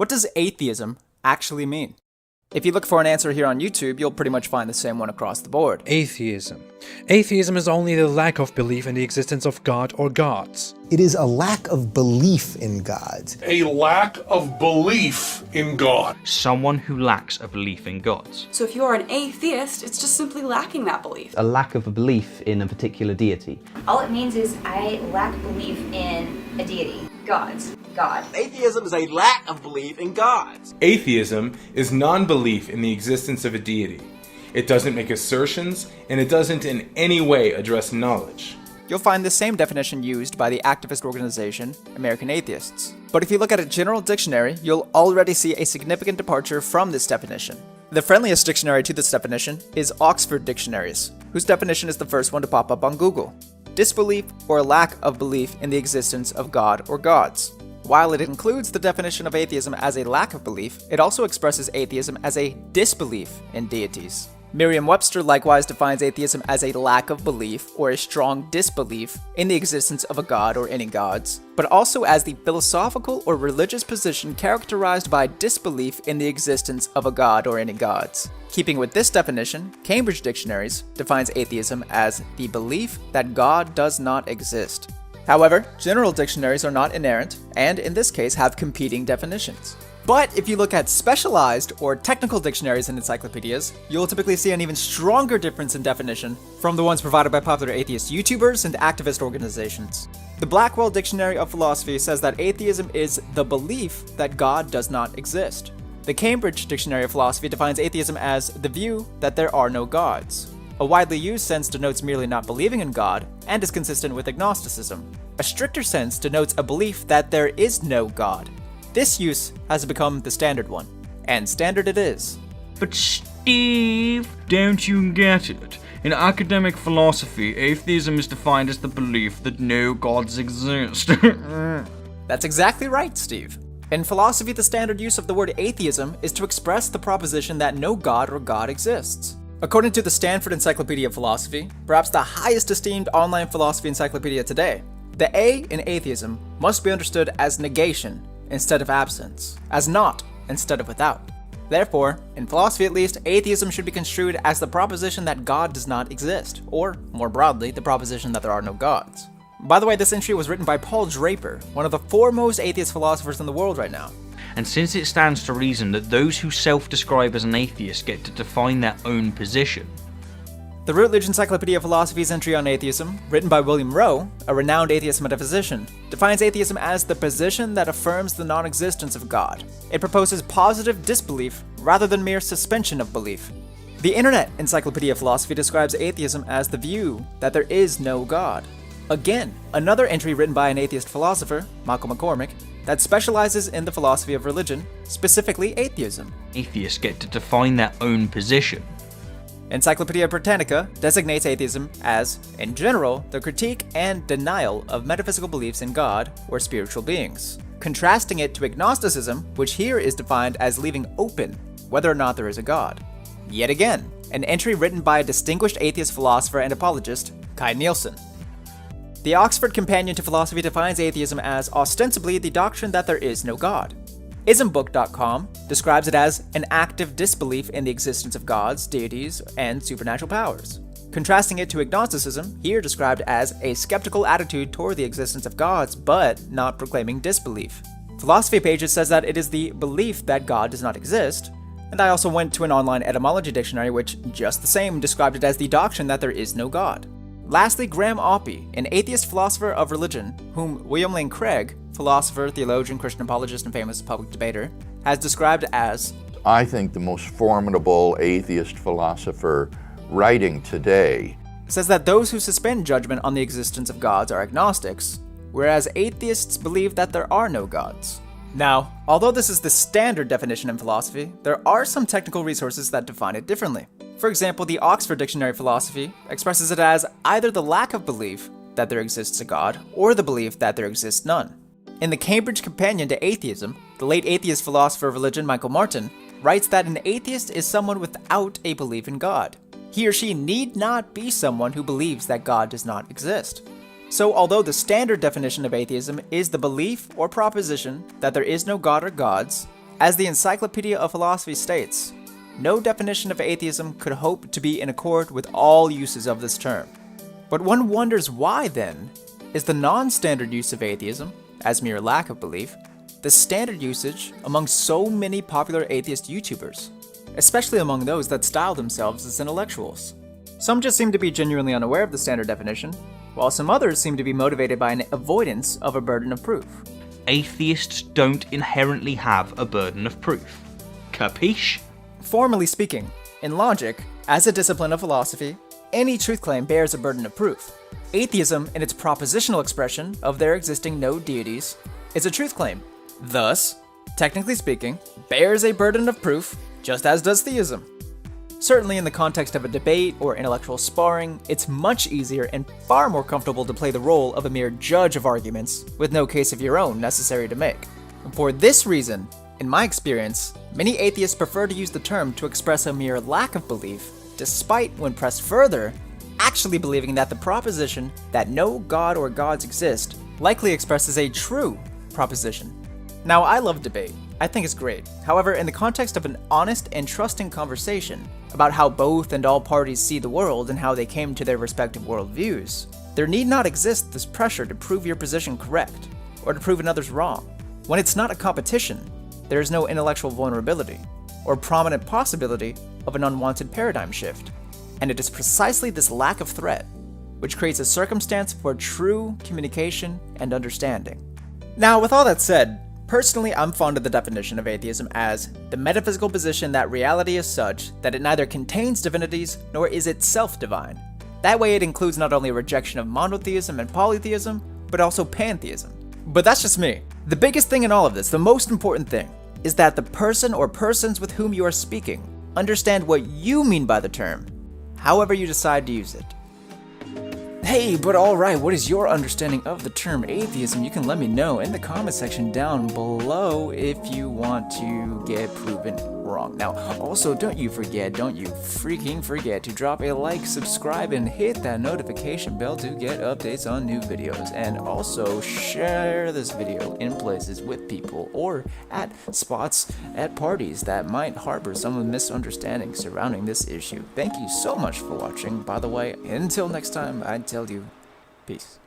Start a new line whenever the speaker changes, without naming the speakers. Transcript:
What does atheism actually mean? If you look for an answer here on YouTube, you'll pretty much find the same one across the board.
Atheism. Atheism is only the lack of belief in the existence of God or gods.
It is a lack of belief in God.
A lack of belief in God.
Someone who lacks a belief in gods.
So if you're an atheist, it's just simply lacking that belief.
A lack of a belief in a particular deity.
All it means is I lack belief in a deity. Gods. God.
Atheism is a lack of belief in gods.
Atheism is non-belief in the existence of a deity. It doesn't make assertions, and it doesn't in any way address knowledge.
You'll find the same definition used by the activist organization American Atheists. But if you look at a general dictionary, you'll already see a significant departure from this definition. The friendliest dictionary to this definition is Oxford Dictionaries, whose definition is the first one to pop up on Google. Disbelief or lack of belief in the existence of God or gods. While it includes the definition of atheism as a lack of belief, it also expresses atheism as a disbelief in deities. Merriam-Webster likewise defines atheism as a lack of belief or a strong disbelief in the existence of a god or any gods, but also as the philosophical or religious position characterized by disbelief in the existence of a god or any gods. Keeping with this definition, Cambridge Dictionaries defines atheism as the belief that God does not exist. However, general dictionaries are not inerrant, and in this case have competing definitions. But if you look at specialized or technical dictionaries and encyclopedias, you'll typically see an even stronger difference in definition from the ones provided by popular atheist YouTubers and activist organizations. The Blackwell Dictionary of Philosophy says that atheism is the belief that God does not exist. The Cambridge Dictionary of Philosophy defines atheism as the view that there are no gods. A widely used sense denotes merely not believing in God and is consistent with agnosticism. A stricter sense denotes a belief that there is no God. This use has become the standard one, and standard it is.
But Steve, don't you get it? In academic philosophy, atheism is defined as the belief that no gods exist.
That's exactly right, Steve. In philosophy, the standard use of the word atheism is to express the proposition that no god or god exists. According to the Stanford Encyclopedia of Philosophy, perhaps the highest esteemed online philosophy encyclopedia today, the A in atheism must be understood as negation instead of absence, as not instead of without. Therefore, in philosophy at least, atheism should be construed as the proposition that God does not exist, or, more broadly, the proposition that there are no gods. By the way, this entry was written by Paul Draper, one of the foremost atheist philosophers in the world right now.
And since it stands to reason that those who self-describe as an atheist get to define their own position.
The Routledge Encyclopedia of Philosophy's entry on atheism, written by William Rowe, a renowned atheist metaphysician, defines atheism as the position that affirms the non-existence of God. It proposes positive disbelief rather than mere suspension of belief. The Internet Encyclopedia of Philosophy describes atheism as the view that there is no God. Again, another entry written by an atheist philosopher, Michael McCormick, that specializes in the philosophy of religion, specifically atheism.
Atheists get to define their own position.
Encyclopedia Britannica designates atheism as, in general, the critique and denial of metaphysical beliefs in God or spiritual beings, contrasting it to agnosticism, which here is defined as leaving open whether or not there is a God. Yet again, an entry written by a distinguished atheist philosopher and apologist, Kai Nielsen. The Oxford Companion to Philosophy defines atheism as ostensibly the doctrine that there is no God. Ismbook.com describes it as an active disbelief in the existence of gods, deities, and supernatural powers. Contrasting it to agnosticism, here described as a skeptical attitude toward the existence of gods, but not proclaiming disbelief. Philosophy Pages says that it is the belief that God does not exist, and I also went to an online etymology dictionary which, just the same, described it as the doctrine that there is no God. Lastly, Graham Oppy, an atheist philosopher of religion, whom William Lane Craig, philosopher, theologian, Christian apologist, and famous public debater, has described as,
I think the most formidable atheist philosopher writing today,
says that those who suspend judgment on the existence of gods are agnostics, whereas atheists believe that there are no gods. Now, although this is the standard definition in philosophy, there are some technical resources that define it differently. For example, the Oxford Dictionary of Philosophy expresses it as either the lack of belief that there exists a God, or the belief that there exists none. In the Cambridge Companion to Atheism, the late atheist philosopher of religion Michael Martin writes that an atheist is someone without a belief in God. He or she need not be someone who believes that God does not exist. So although the standard definition of atheism is the belief or proposition that there is no God or gods, As the Encyclopedia of Philosophy states, no definition of atheism could hope to be in accord with all uses of this term. But one wonders why, then, is the non-standard use of atheism, as mere lack of belief, the standard usage among so many popular atheist YouTubers, especially among those that style themselves as intellectuals. Some just seem to be genuinely unaware of the standard definition, while some others seem to be motivated by an avoidance of a burden of proof.
Atheists don't inherently have a burden of proof. Capiche?
Formally speaking, in logic, as a discipline of philosophy, any truth claim bears a burden of proof. Atheism, in its propositional expression of there existing no deities, is a truth claim. Thus, technically speaking, bears a burden of proof, just as does theism. Certainly in the context of a debate or intellectual sparring, it's much easier and far more comfortable to play the role of a mere judge of arguments, with no case of your own necessary to make. For this reason, in my experience, many atheists prefer to use the term to express a mere lack of belief, despite, when pressed further, actually believing that the proposition that no god or gods exist likely expresses a true proposition. Now, I love debate. I think it's great. However, in the context of an honest and trusting conversation about how both and all parties see the world and how they came to their respective worldviews, there need not exist this pressure to prove your position correct, or to prove another's wrong. When it's not a competition, there is no intellectual vulnerability, or prominent possibility of an unwanted paradigm shift. And it is precisely this lack of threat which creates a circumstance for true communication and understanding. Now, with all that said, personally, I'm fond of the definition of atheism as the metaphysical position that reality is such that it neither contains divinities nor is itself divine. That way it includes not only a rejection of monotheism and polytheism, but also pantheism. But that's just me. The biggest thing in all of this, the most important thing, is that the person or persons with whom you are speaking understand what you mean by the term, however you decide to use it. Hey, but alright, what is your understanding of the term atheism? You can let me know in the comment section down below if you want to get proven wrong. Now, also, don't you freaking forget to drop a like, subscribe, and hit that notification bell to get updates on new videos. And also, share this video in places with people or at spots at parties that might harbor some of the misunderstandings surrounding this issue. Thank you so much for watching, by the way. Until next time, I tell you, peace.